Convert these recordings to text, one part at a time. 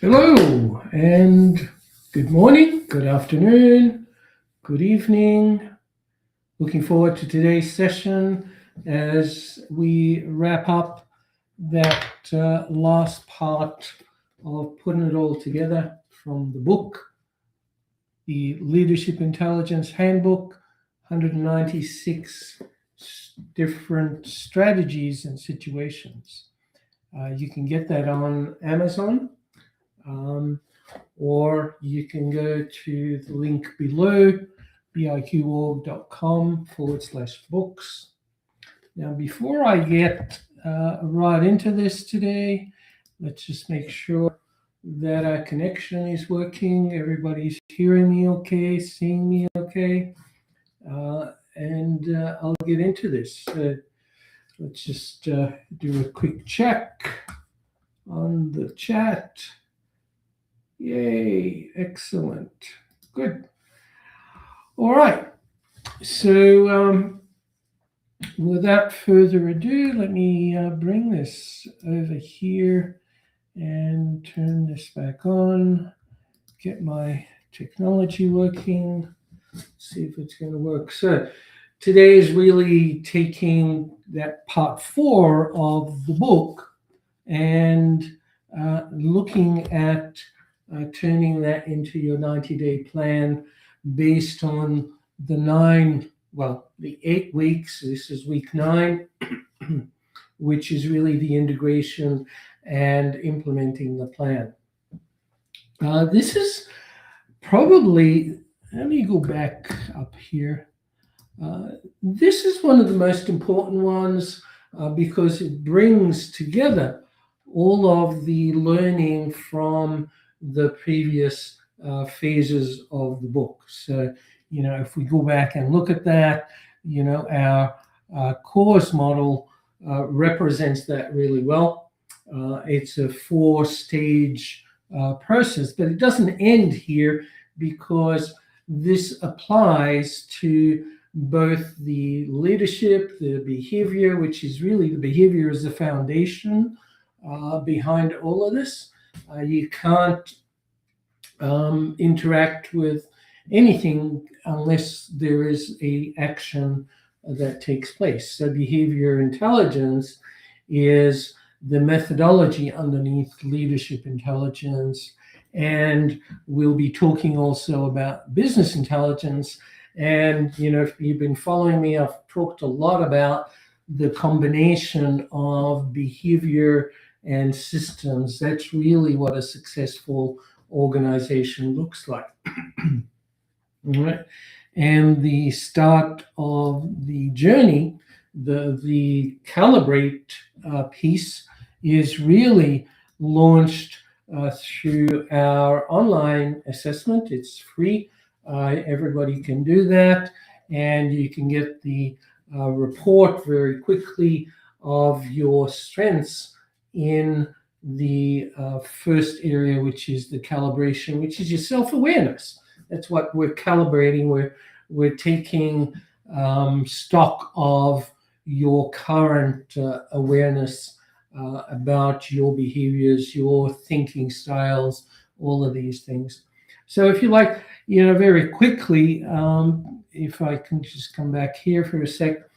Hello, and good morning, good afternoon, good evening. Looking forward to today's session as we wrap up that last part of putting it all together from the book, the Leadership Intelligence Handbook, 196 different strategies and situations. You can get that on Amazon. Or you can go to the link below, biqorg.com/books. Now, before I get right into this today, let's just make sure that our connection is working. Everybody's hearing me okay, seeing me okay. And I'll get into this. Let's just do a quick check on the chat. Yay, excellent. Good. All right. So without further ado, let me bring this over here and turn this back on, get my technology working, see if it's going to work. So today is really taking that part 4 of the book and looking at turning that into your 90-day plan based on the 8 weeks. This is week 9, which is really the integration and implementing the plan. This is probably, let me go back up here. This is one of the most important ones because it brings together all of the learning from the previous phases of the book. So, if we go back and look at that, our course model represents that really well. It's a 4-stage process, but it doesn't end here because this applies to both the leadership, the behavior, which is really the behavior is the foundation behind all of this. You can't interact with anything unless there is a action that takes place. So behavior intelligence is the methodology underneath leadership intelligence. And we'll be talking also about business intelligence. And, if you've been following me, I've talked a lot about the combination of behavior and systems. That's really what a successful organization looks like. All right. And the start of the journey, the calibrate piece is really launched through our online assessment. It's free. Everybody can do that. And you can get the report very quickly of your strengths in the first area, which is the calibration, which is your self-awareness. That's what we're calibrating. We're taking stock of your current awareness about your behaviors, your thinking styles, all of these things. So if you like, very quickly, if I can just come back here for a sec,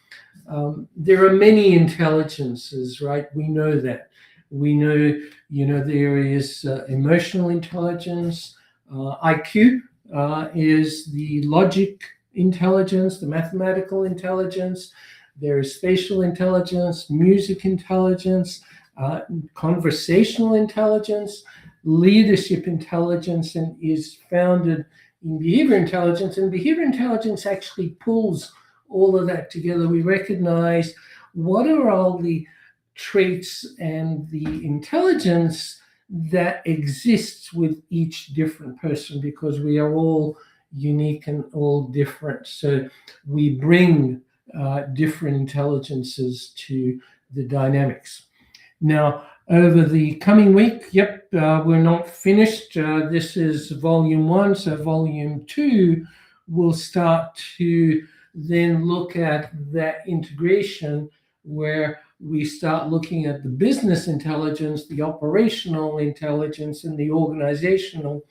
there are many intelligences, right? We know that. We know, there is emotional intelligence, IQ is the logic intelligence, the mathematical intelligence. There is spatial intelligence, music intelligence, conversational intelligence, leadership intelligence, and is founded in behavior intelligence. And behavior intelligence actually pulls all of that together. We recognize what are all the traits and the intelligence that exists with each different person, because we are all unique and all different. So we bring different intelligences to the dynamics. Now, over the coming week, we're not finished. This is volume 1. So volume 2 will start to then look at that integration where we start looking at the business intelligence, the operational intelligence, and the organizational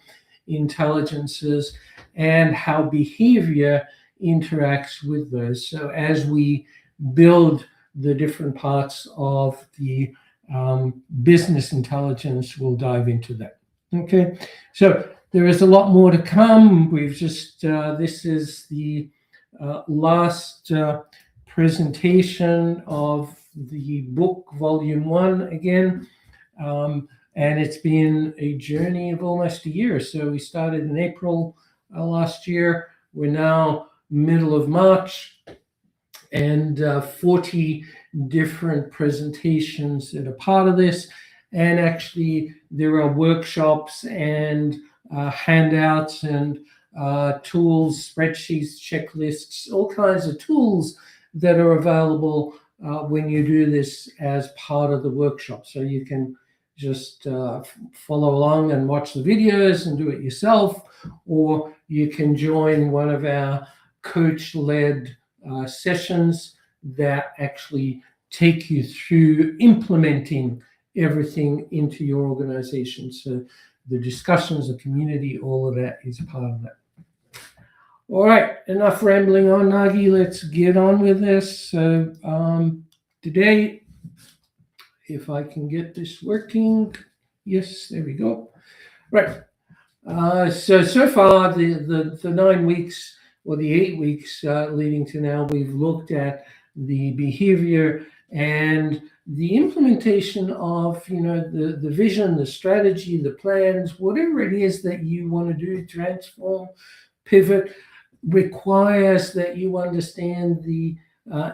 intelligences, and how behavior interacts with those. So as we build the different parts of the business intelligence, we'll dive into that. Okay, so there is a lot more to come. We've just, this is the last presentation of the book, volume 1 again. And it's been a journey of almost a year. So we started in April last year. We're now middle of March, and 40 different presentations that are part of this. And actually, there are workshops and handouts and tools, spreadsheets, checklists, all kinds of tools that are available when you do this as part of the workshop. So you can just follow along and watch the videos and do it yourself, or you can join one of our coach-led sessions that actually take you through implementing everything into your organization. So the discussions, the community, all of that is part of that. All right, enough rambling on, Nagui. Let's get on with this. So today, if I can get this working, yes, there we go. Right. So far, the 9 weeks or the 8 weeks leading to now, we've looked at the behavior and the implementation of, the vision, the strategy, the plans, whatever it is that you want to do, transform, pivot, requires that you understand the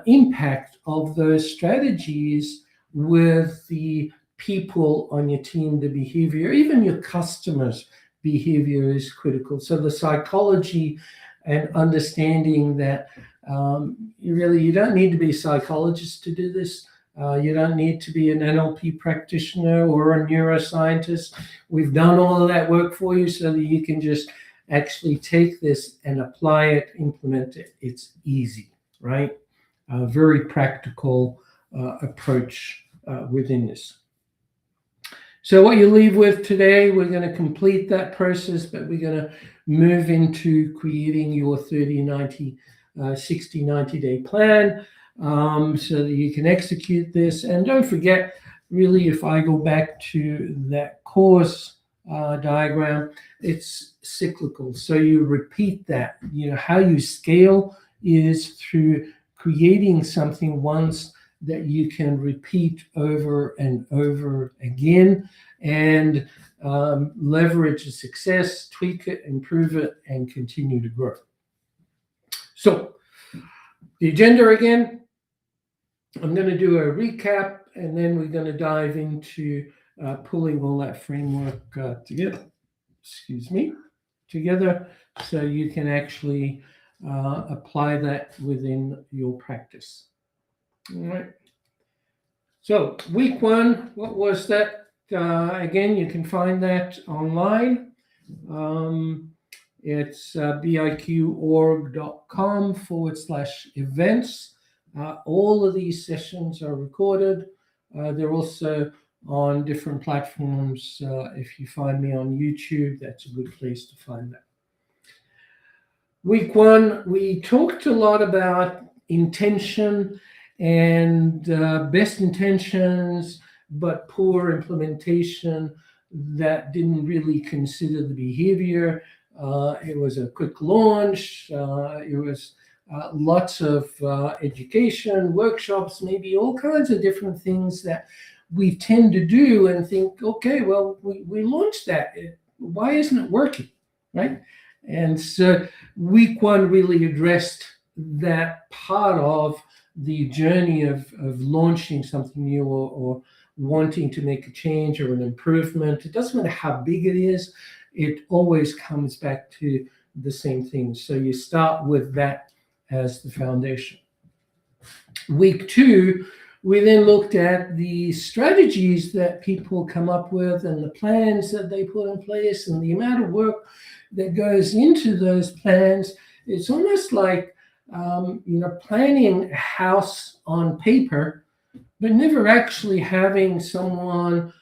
impact of those strategies with the people on your team, the behavior, even your customers' behavior is critical. So the psychology and understanding that you don't need to be a psychologist to do this. You don't need to be an NLP practitioner or a neuroscientist. We've done all of that work for you so that you can just actually take this and apply it, implement it. It's easy, right? A very practical approach within this. So what you leave with today, we're going to complete that process, but we're going to move into creating your 30, 90, 60, 90-day plan so that you can execute this. And don't forget, really, if I go back to that course diagram, it's cyclical. So you repeat that. How you scale is through creating something once that you can repeat over and over again, and leverage the success, tweak it, improve it, and continue to grow. So the agenda again, I'm going to do a recap, and then we're going to dive into pulling all that framework together, so you can actually apply that within your practice. All right. So week 1, what was that? Again, you can find that online. It's biqorg.com/events. All of these sessions are recorded. They're also on different platforms. If you find me on YouTube, that's a good place to find that. Week 1, we talked a lot about intention and best intentions, but poor implementation that didn't really consider the behavior. It was a quick launch. It was lots of education, workshops, maybe all kinds of different things that we tend to do and think, okay, well, we launched that. Why isn't it working, right? And so week 1 really addressed that part of the journey of launching something new or wanting to make a change or an improvement. It doesn't matter how big it is. It always comes back to the same thing. So you start with that as the foundation. Week 2, we then looked at the strategies that people come up with and the plans that they put in place and the amount of work that goes into those plans. It's almost like planning a house on paper, but never actually having someone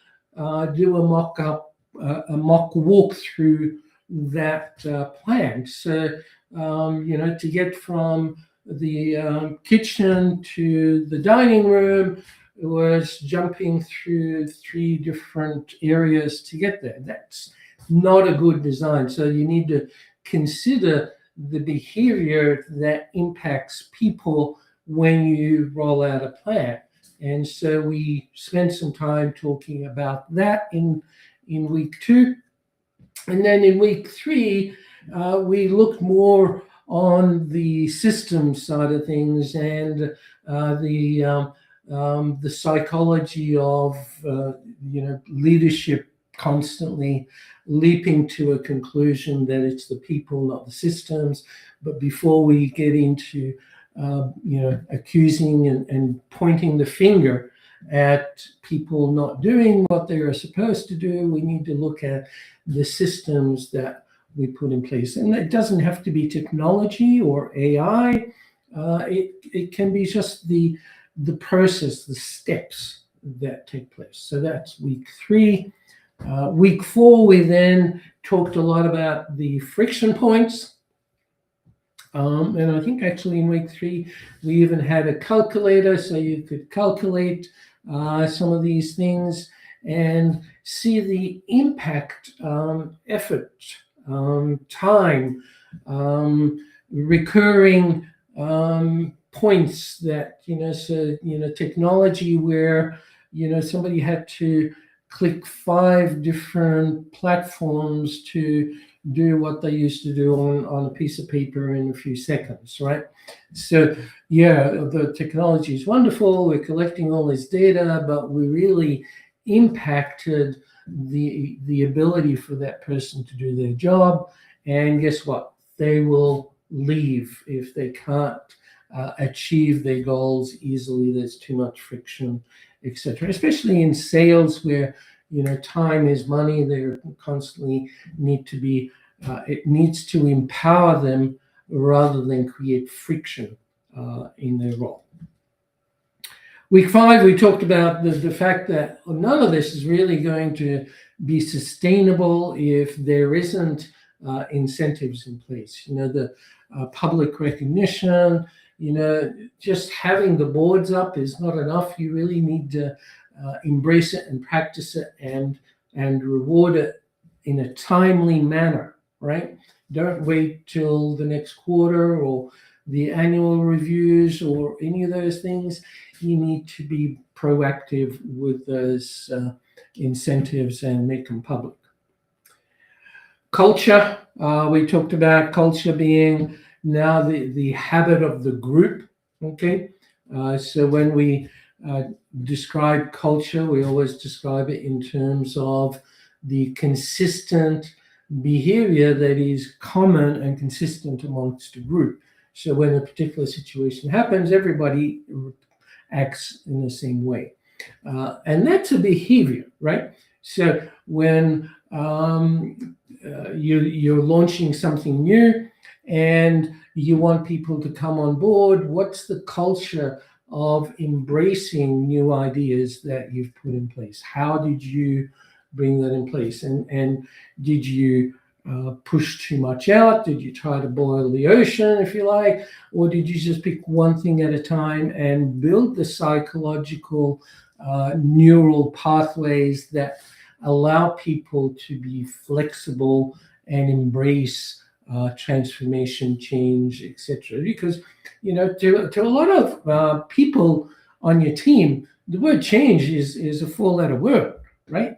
do a mock-up, a mock walk through that plan. So, to get from the kitchen to the dining room was jumping through 3 different areas to get there. That's not a good design. So you need to consider the behavior that impacts people when you roll out a plan. And so we spent some time talking about that in week 2. And then in week 3, we looked more on the system side of things and the psychology of leadership constantly leaping to a conclusion that it's the people, not the systems. But before we get into accusing and pointing the finger at people not doing what they are supposed to do, we need to look at the systems that we put in place. And it doesn't have to be technology or AI. It can be just the process, the steps that take place. So that's week 3. Week 4, we then talked a lot about the friction points. And I think actually in week 3, we even had a calculator, so you could calculate some of these things and see the impact, effort, time, recurring points that, technology where, somebody had to click 5 different platforms to do what they used to do on a piece of paper in a few seconds, right? So, the technology is wonderful. We're collecting all this data, but we really impacted the ability for that person to do their job. And guess what? They will leave if they can't achieve their goals easily. There's too much friction, etc. Especially in sales where time is money. They constantly need to be. It needs to empower them rather than create friction in their role. Week 5, we talked about the fact that none of this is really going to be sustainable if there isn't incentives in place. The public recognition, just having the boards up is not enough. You really need to embrace it and practice it and reward it in a timely manner, right? Don't wait till the next quarter or the annual reviews or any of those things. You need to be proactive with those incentives and make them public. Culture, we talked about culture being now the habit of the group, okay? So when we describe culture, we always describe it in terms of the consistent behavior that is common and consistent amongst a group. So when a particular situation happens, everybody acts in the same way. And that's a behavior, right? So when you're launching something new and you want people to come on board, what's the culture of embracing new ideas that you've put in place? How did you bring that in place? And did you push too much out? Did you try to boil the ocean, if you like? Or did you just pick one thing at a time and build the psychological neural pathways that allow people to be flexible and embrace transformation, change, etc.? Because, to a lot of people on your team, the word change is a 4-letter word, right?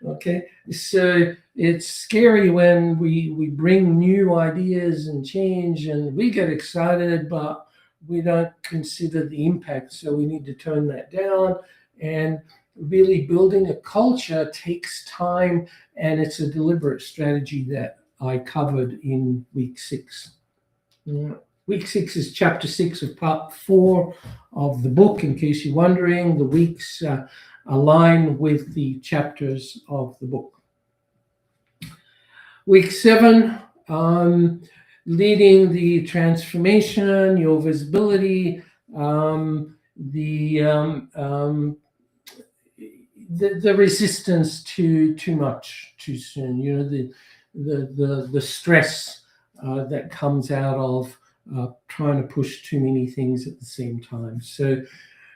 Okay, so it's scary when we bring new ideas and change and we get excited, but we don't consider the impact. So we need to tone that down. And really building a culture takes time, and it's a deliberate strategy that I covered in week 6. Week 6 is chapter 6 of part 4 of the book. In case you're wondering, the weeks align with the chapters of the book. Week 7, leading the transformation, your visibility. the resistance to too much too soon. The stress that comes out of trying to push too many things at the same time. So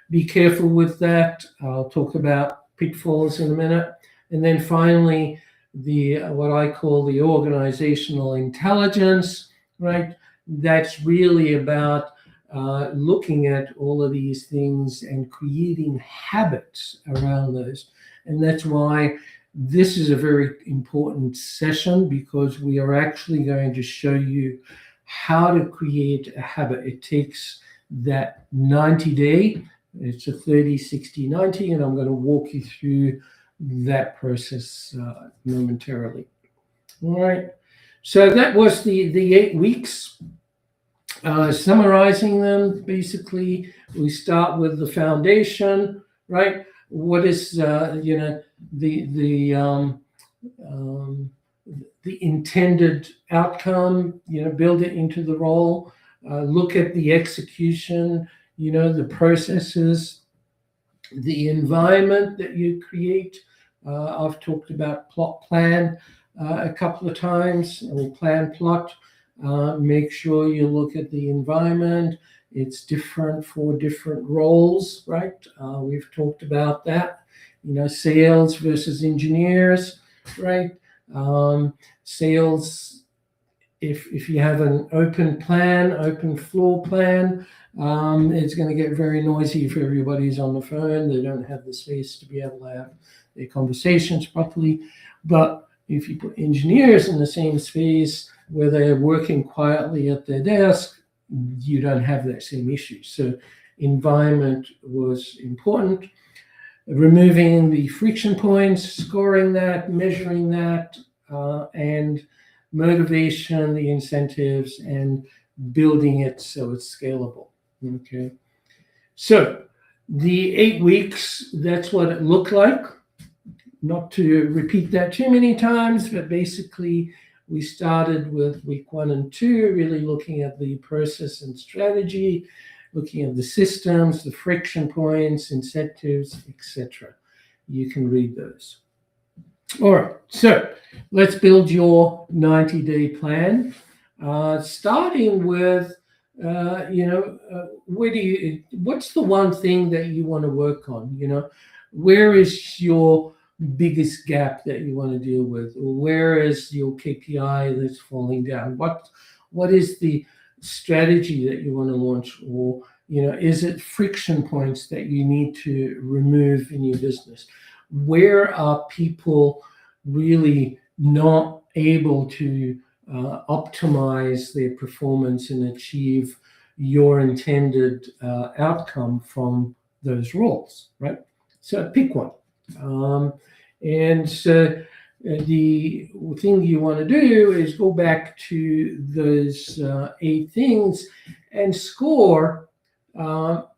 be careful with that. I'll talk about pitfalls in a minute. And then finally, the what I call the organizational intelligence, right? That's really about looking at all of these things and creating habits around those. And that's why this is a very important session, because we are actually going to show you how to create a habit. It takes that 90-day. It's a 30, 60, 90, and I'm going to walk you through that process momentarily. All right. So that was the 8 weeks. Summarizing them, basically, we start with the foundation, right? What is the intended outcome? Build it into the role. Look at the execution. The processes, the environment that you create. I've talked about plot plan a couple of times, or plan plot. Make sure you look at the environment. It's different for different roles, right? We've talked about that. Sales versus engineers, right? Sales, if you have an open floor plan, it's going to get very noisy if everybody's on the phone. They don't have the space to be able to have their conversations properly. But if you put engineers in the same space where they're working quietly at their desk, you don't have that same issue. So environment was important. Removing the friction points, scoring that, measuring that, and motivation, the incentives, and building it so it's scalable. Okay. So the 8 weeks, that's what it looked like. Not to repeat that too many times, but basically we started with week 1 and 2, really looking at the process and strategy, looking at the systems, the friction points, incentives, etc. You can read those. All right, so let's build your 90-day plan. Starting with, what's the one thing that you want to work on? Where is your biggest gap that you want to deal with? Or where is your KPI that's falling down? What is the strategy that you want to launch? Or, is it friction points that you need to remove in your business? Where are people really not able to optimize their performance and achieve your intended outcome from those roles, right? So pick one. And so the thing you want to do is go back to those 8 things and score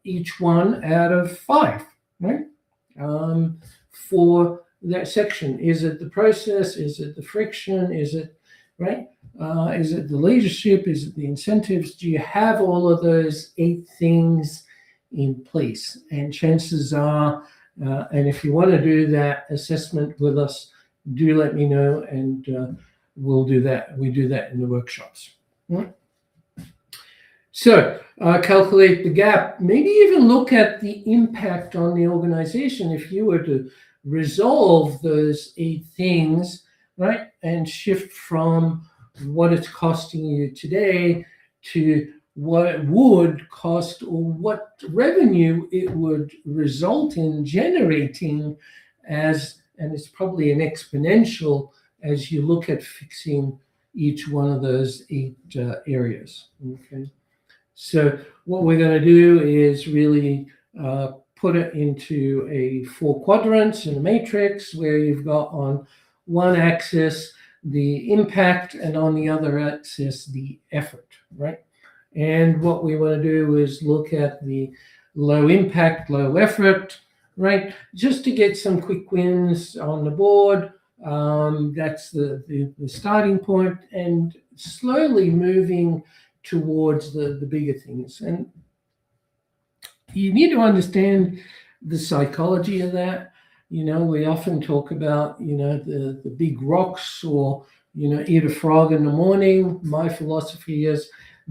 each one out of 5, right? For that section. Is it the process? Is it the friction? Is it, right? Is it the leadership? Is it the incentives? Do you have all of those 8 things in place? And chances are, and if you want to do that assessment with us, do let me know, and we'll do that. We do that in the workshops. Right? So calculate the gap. Maybe even look at the impact on the organization if you were to resolve those 8 things, right? And shift from what it's costing you today to what it would cost, or what revenue it would result in generating and it's probably an exponential as you look at fixing each one of those 8 areas. Okay. So what we're going to do is really put it into a 4 quadrants in a matrix, where you've got on one axis the impact and on the other axis the effort, right? And what we want to do is look at the low impact, low effort, right? Just to get some quick wins on the board. That's the starting point, and slowly moving towards the bigger things. And you need to understand the psychology of that. We often talk about, the big rocks, or, eat a frog in the morning. My philosophy is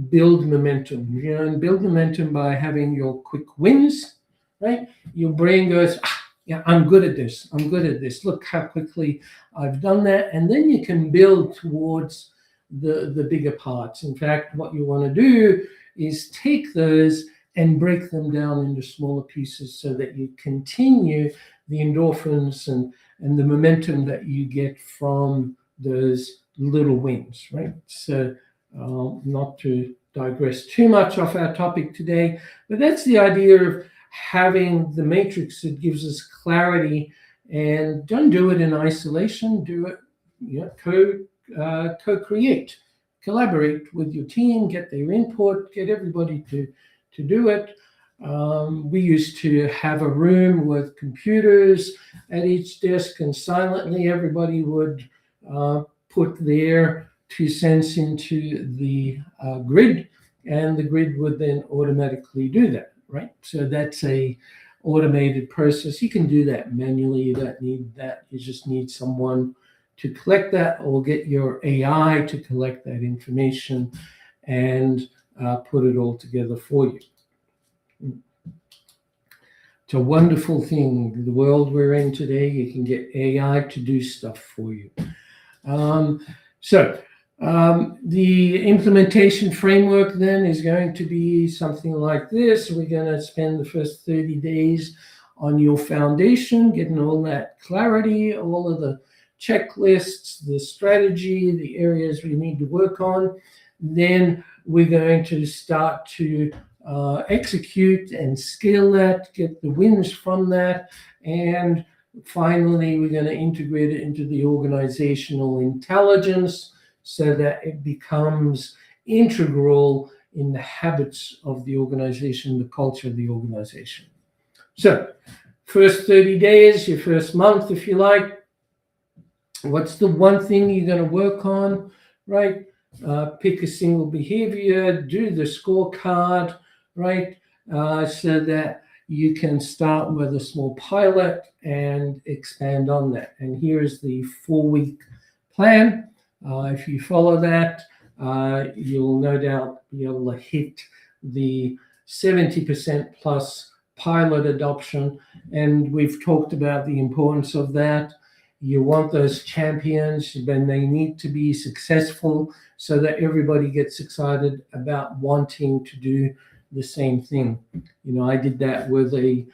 build momentum, and build momentum by having your quick wins, right? Your brain goes, yeah, I'm good at this. I'm good at this. Look how quickly I've done that. And then you can build towards the bigger parts. In fact, what you want to do is take those and break them down into smaller pieces so that you continue the endorphins and the momentum that you get from those little wins, right? So not to digress too much off our topic today, but that's the idea of having the matrix that gives us clarity. And don't do it in isolation. Do it, co-create, collaborate with your team, get their input, get everybody to do it. We used to have a room with computers at each desk, and silently everybody would put their 2 cents into the grid, and the grid would then automatically do that, right? So that's a automated process. You can do that manually. You don't need that. You just need someone to collect that, or get your AI to collect that information and put it all together for you. It's a wonderful thing. The world we're in today, you can get AI to do stuff for you. The implementation framework then is going to be something like this. We're going to spend the first 30 days on your foundation, getting all that clarity, all of the checklists, the strategy, the areas we need to work on. Then we're going to start to execute and scale that, get the wins from that, and finally we're going to integrate it into the organizational intelligence so that it becomes integral in the habits of the organization, the culture of the organization. So first 30 days, your first month, if you like, what's the one thing you're going to work on, right? Pick a single behavior, do the scorecard, right? So that you can start with a small pilot and expand on that. And here's the 4-week plan. If you follow that, you'll no doubt be able to hit the 70% plus pilot adoption. And we've talked about the importance of that. You want those champions, then they need to be successful so that everybody gets excited about wanting to do the same thing. I did that with a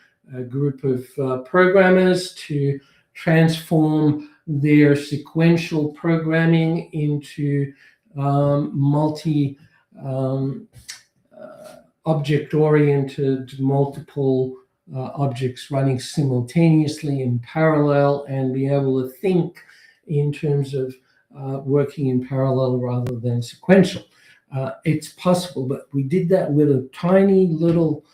group of programmers to transform their sequential programming into multi object-oriented, multiple objects running simultaneously in parallel, and be able to think in terms of working in parallel rather than sequential. It's possible, but we did that with a tiny little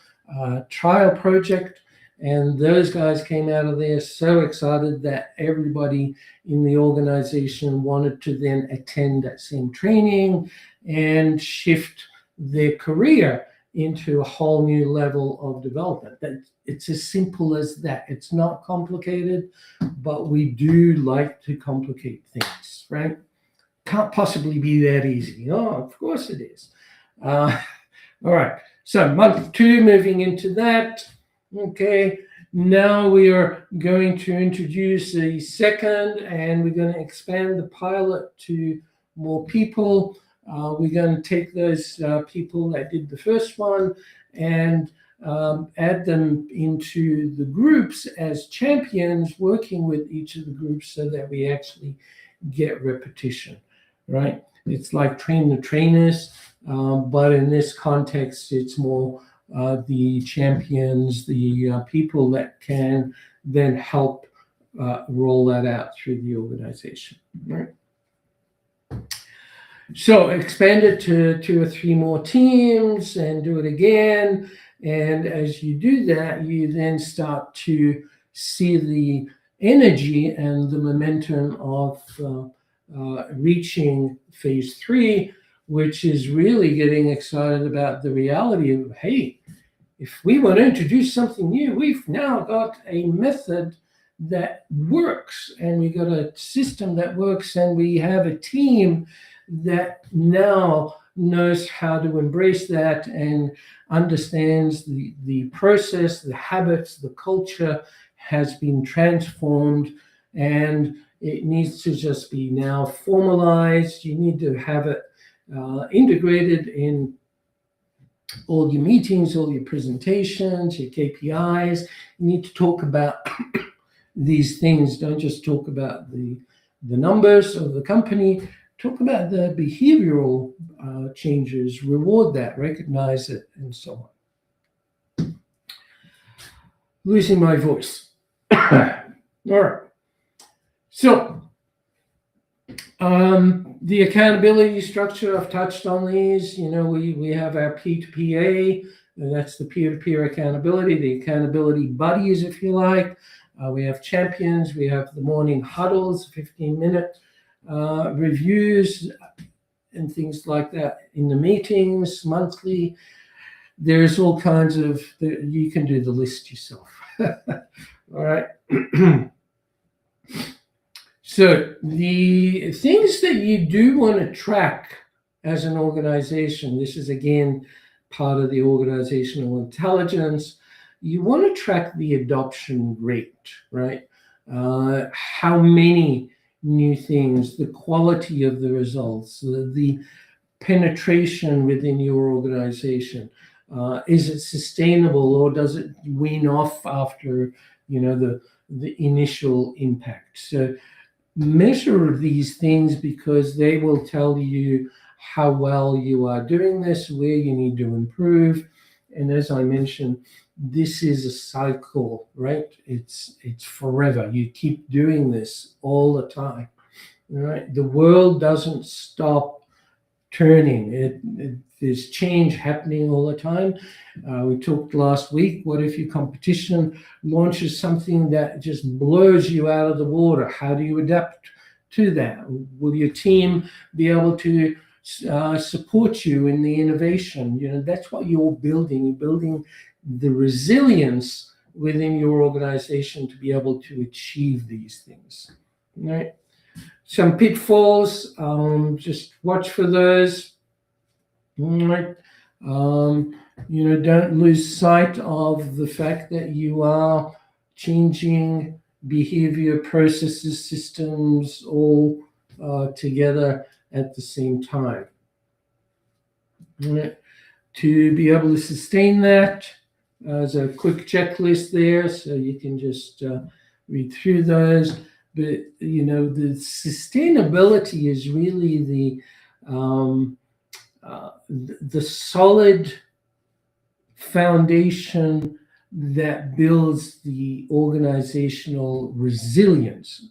trial project, and those guys came out of there so excited that everybody in the organization wanted to then attend that same training and shift their career into a whole new level of development. It's as simple as that. It's not complicated, but we do like to complicate things, right? Can't possibly be that easy. Oh, of course it is. All right. So month 2, moving into that. Okay. Now we are going to introduce a second, and we're going to expand the pilot to more people. We're going to take those people that did the first one and add them into the groups as champions, working with each of the groups so that we actually get repetition, right? It's like train the trainers, but in this context, it's more the champions, the people that can then help roll that out through the organization, right? So expand it to 2 or 3 more teams and do it again. And as you do that, you then start to see the energy and the momentum of reaching phase 3, which is really getting excited about the reality of, hey, if we want to introduce something new, we've now got a method that works, and we got a system that works, and we have a team that now knows how to embrace that and understands the process, the habits, the culture has been transformed, and it needs to just be now formalized. You need to have it integrated in all your meetings, all your presentations, your KPIs. You need to talk about these things. Don't just talk about the numbers of the company. Talk about the behavioral changes, reward that, recognize it, and so on. Losing my voice. All right. So, the accountability structure, I've touched on these. We have our P2PA, and that's the peer-to-peer accountability, the accountability buddies, if you like. We have champions, we have the morning huddles, 15-minute reviews and things like that in the meetings, monthly. There's all kinds of, you can do the list yourself. All right. So the things that you do want to track as an organization, this is again part of the organizational intelligence. You want to track the adoption rate, right? How many new things, the quality of the results, the penetration within your organization. Is it sustainable, or does it wean off after the initial impact? So measure these things, because they will tell you how well you are doing this, where you need to improve. And as I mentioned, this is a cycle, right? It's forever. You keep doing this all the time, right? The world doesn't stop turning. There's change happening all the time. We talked last week, what if your competition launches something that just blows you out of the water? How do you adapt to that? Will your team be able to support you in the innovation? That's what you're building. You're building the resilience within your organization to be able to achieve these things, right? Some pitfalls, just watch for those. Right. Don't lose sight of the fact that you are changing behavior, processes, systems, all together at the same time. Right. To be able to sustain that, there's a quick checklist there, so you can just read through those. But the sustainability is really the solid foundation that builds the organizational resilience,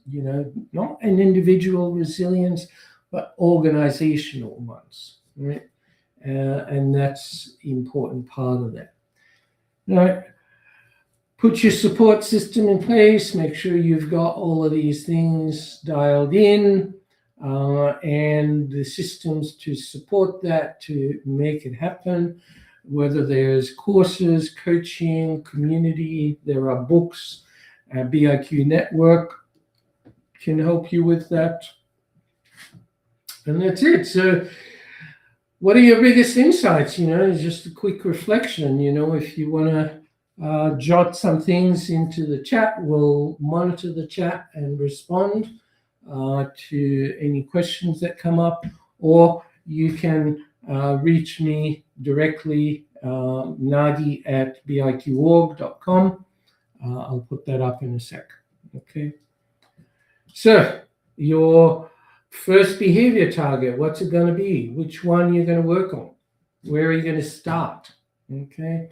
not an individual resilience, but organizational ones, right? And that's the important part of that. Now, put your support system in place, make sure you've got all of these things dialed in, and the systems to support that, to make it happen, whether there's courses, coaching, community, there are books. BIQ Network can help you with that. And that's it. So what are your biggest insights? Just a quick reflection. If you want to jot some things into the chat, we'll monitor the chat and respond to any questions that come up, or you can reach me directly, Nagui at biqorg.com. I'll put that up in a sec. Okay. So your first behavior target, what's it going to be? Which one you're going to work on? Where are you going to start? Okay.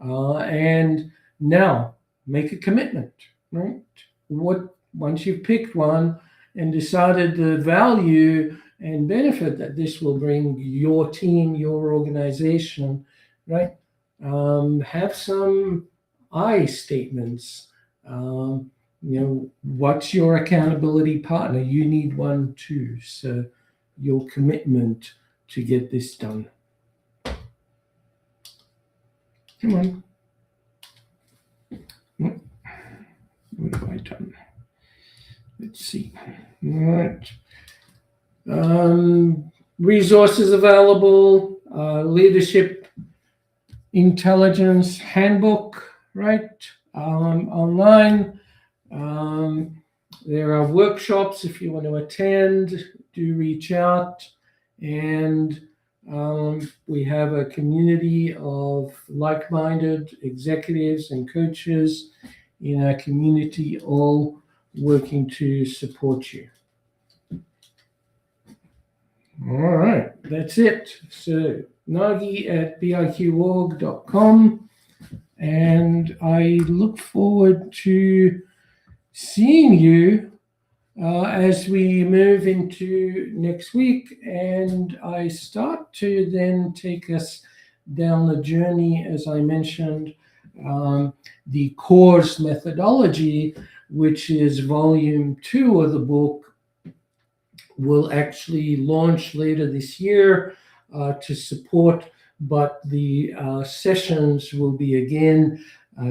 And now make a commitment, right? Once you've picked one and decided the value and benefit that this will bring your team, your organization, right? Have some I statements. What's your accountability partner? You need one too. So your commitment to get this done. Come on. What have I done? Let's see. All right. Resources available, leadership intelligence handbook, right? Online. There are workshops if you want to attend, do reach out. And we have a community of like-minded executives and coaches in our community, all working to support you. All right, that's it. So Nagui at biqorg.com, and I look forward to seeing you as we move into next week, and I start to then take us down the journey, as I mentioned, the course methodology, which is volume 2 of the book, will actually launch later this year to support, but the sessions will be again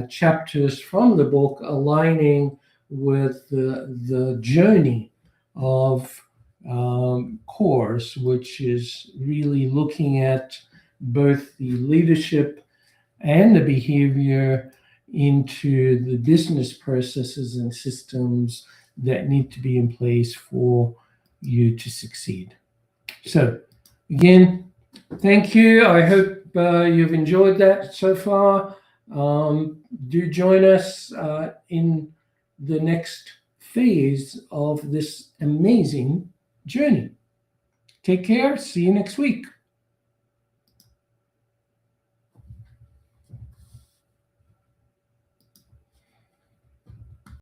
chapters from the book aligning with the journey of course, which is really looking at both the leadership and the behavior into the business processes and systems that need to be in place for you to succeed. So again, thank you. I hope you've enjoyed that so far. Do join us in the next phase of this amazing journey. Take care. See you next week.